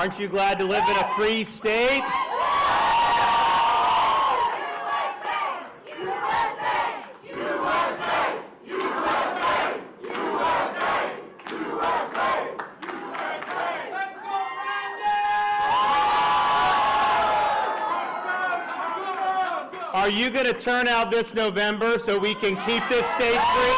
Aren't you glad to live in a free state? Are you going to turn out this November so we can keep this state free?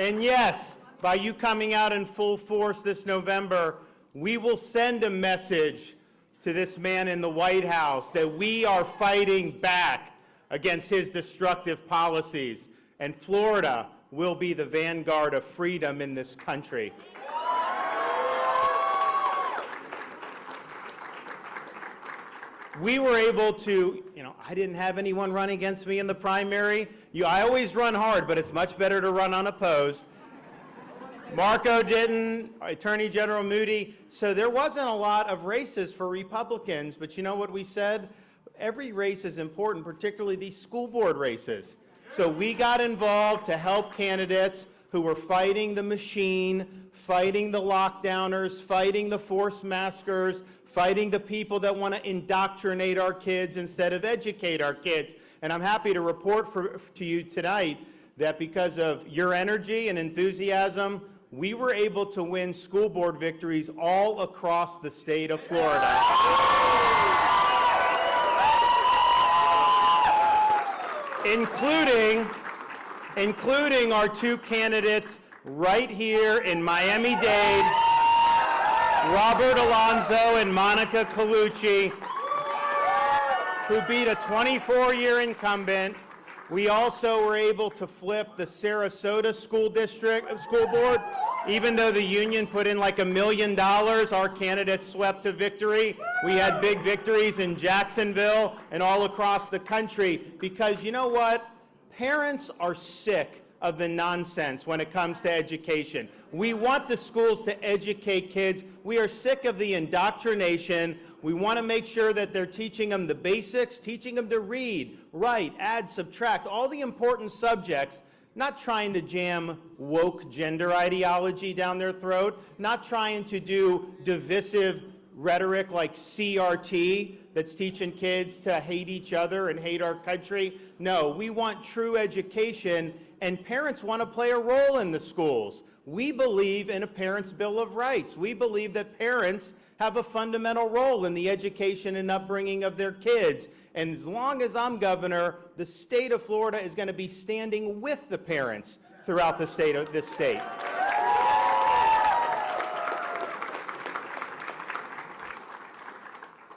And yes, by you coming out in full force this November, we will send a message to this man in the White House that we are fighting back against his destructive policies, and Florida will be the vanguard of freedom in this country. We were able to, I didn't have anyone run against me in the primary. I always run hard, but it's much better to run unopposed. Marco didn't, Attorney General Moody. So there wasn't a lot of races for Republicans, but you know what we said? Every race is important, particularly these school board races. So we got involved to help candidates who were fighting the machine, fighting the lockdowners, fighting the forced maskers, fighting the people that want to indoctrinate our kids instead of educate our kids. And I'm happy to report to you tonight that because of your energy and enthusiasm, we were able to win school board victories all across the state of Florida. Including our two candidates right here in Miami-Dade, Robert Alonzo and Monica Colucci, who beat a 24-year incumbent. We also were able to flip the Sarasota school board. Even though the union put in like $1 million, our candidates swept to victory. We had big victories in Jacksonville and all across the country because you know what? Parents are sick of the nonsense when it comes to education. We want the schools to educate kids. We are sick of the indoctrination. We want to make sure that they're teaching them the basics, teaching them to read, write, add, subtract, all the important subjects, not trying to jam woke gender ideology down their throat, not trying to do divisive rhetoric like CRT that's teaching kids to hate each other and hate our country. No, we want true education, and parents want to play a role in the schools. We believe in a parent's Bill of Rights. We believe that parents have a fundamental role in the education and upbringing of their kids. And as long as I'm governor, the state of Florida is going to be standing with the parents throughout this state.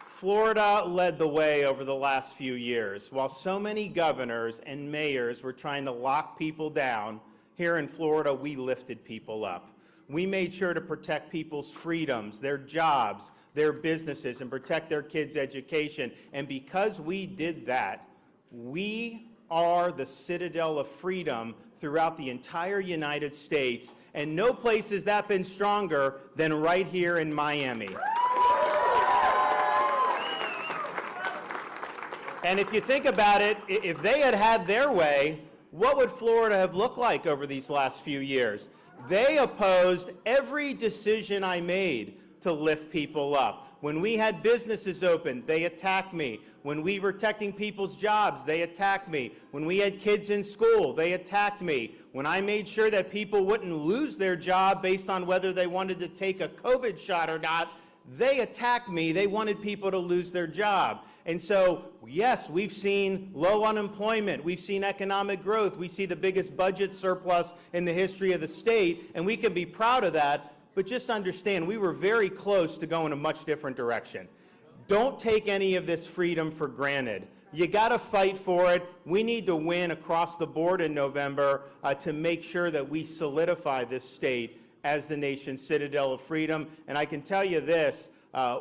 Florida led the way over the last few years. While so many governors and mayors were trying to lock people down, here in Florida, we lifted people up. We made sure to protect people's freedoms, their jobs, their businesses, and protect their kids' education. And because we did that, we are the citadel of freedom throughout the entire United States. And no place has that been stronger than right here in Miami. And if you think about it, if they had had their way, what would Florida have looked like over these last few years? They opposed every decision I made to lift people up. When we had businesses open, they attacked me. When we were protecting people's jobs, they attacked me. When we had kids in school, they attacked me. When I made sure that people wouldn't lose their job based on whether they wanted to take a COVID shot or not, they attacked me. They wanted people to lose their job. And so, yes, we've seen low unemployment. We've seen economic growth. We see the biggest budget surplus in the history of the state, and we can be proud of that. But just understand, we were very close to going a much different direction. Don't take any of this freedom for granted. You got to fight for it. We need to win across the board in November to make sure that we solidify this state as the nation's citadel of freedom. And I can tell you this,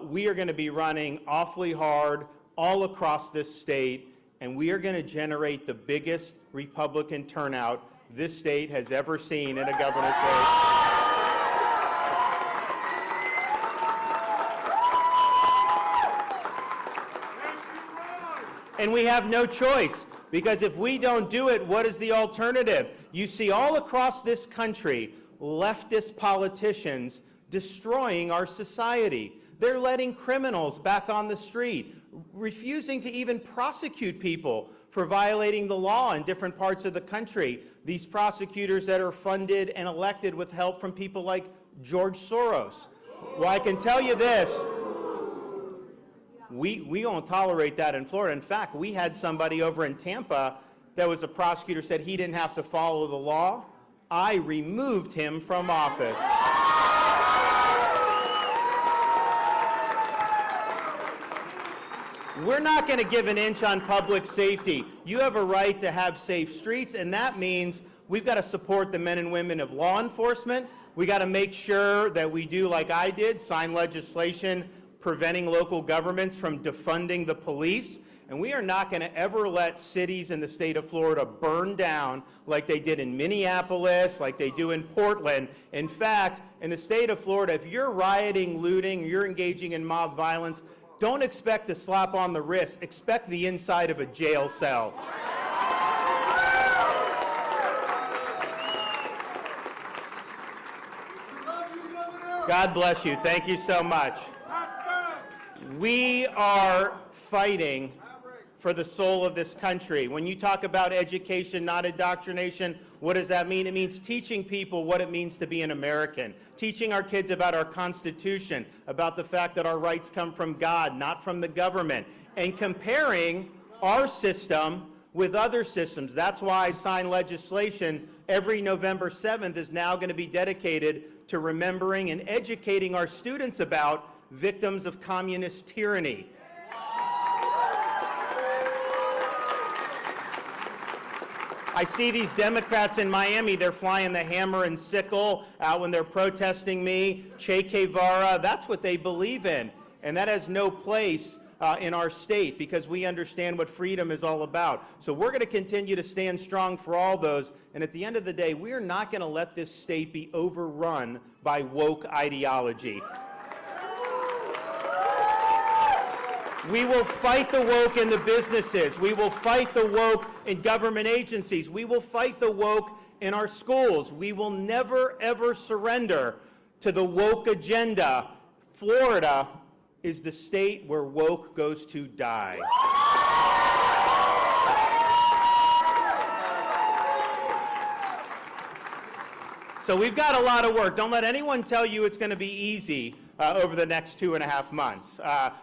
we are going to be running awfully hard all across this state, and we are going to generate the biggest Republican turnout this state has ever seen in a governor's race. And we have no choice, because if we don't do it, what is the alternative? You see all across this country leftist politicians destroying our society. They're letting criminals back on the street, refusing to even prosecute people for violating the law in different parts of the country. These prosecutors that are funded and elected with help from people like George Soros. Well, I can tell you this, we don't tolerate that in Florida. In fact, we had somebody over in Tampa that was a prosecutor, said he didn't have to follow the law. I removed him from office. We're not going to give an inch on public safety. You have a right to have safe streets, and that means we've got to support the men and women of law enforcement. We got to make sure that we do like I did, sign legislation preventing local governments from defunding the police. And we are not going to ever let cities in the state of Florida burn down like they did in Minneapolis, like they do in Portland. In fact, in the state of Florida, if you're rioting, looting, you're engaging in mob violence, don't expect a slap on the wrist. Expect the inside of a jail cell. God bless you. Thank you so much. We are fighting for the soul of this country. When you talk about education, not indoctrination, what does that mean? It means teaching people what it means to be an American, teaching our kids about our Constitution, about the fact that our rights come from God, not from the government, and comparing our system with other systems. That's why I signed legislation. Every November 7th is now going to be dedicated to remembering and educating our students about victims of communist tyranny. I see these Democrats in Miami, they're flying the hammer and sickle out when they're protesting me. Che Guevara, that's what they believe in. And that has no place in our state because we understand what freedom is all about. So we're going to continue to stand strong for all those. And at the end of the day, we're not going to let this state be overrun by woke ideology. We will fight the woke in the businesses. We will fight the woke in government agencies. We will fight the woke in our schools. We will never, ever surrender to the woke agenda. Florida is the state where woke goes to die. So we've got a lot of work. Don't let anyone tell you it's going to be easy over the next 2.5 months.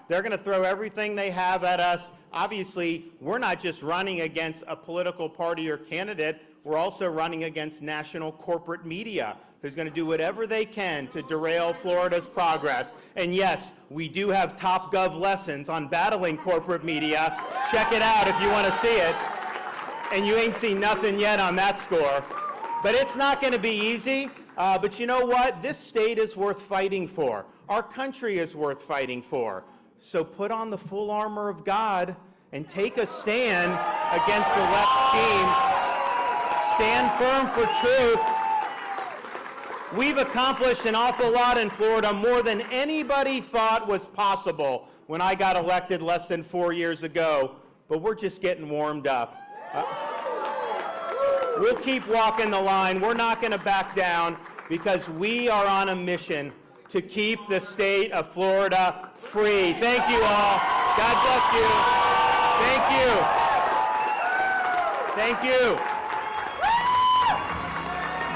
They're going to throw everything they have at us. Obviously, we're not just running against a political party or candidate. We're also running against national corporate media, who's going to do whatever they can to derail Florida's progress. And yes, we do have Top Gov lessons on battling corporate media. Check it out if you want to see it. And you ain't seen nothing yet on that score. But it's not going to be easy. But you know what? This state is worth fighting for. Our country is worth fighting for. So put on the full armor of God and take a stand against the left schemes. Stand firm for truth. We've accomplished an awful lot in Florida, more than anybody thought was possible when I got elected less than 4 years ago. But we're just getting warmed up. We'll keep walking the line. We're not going to back down because we are on a mission to keep the state of Florida free. Thank you all. God bless you. Thank you. Thank you.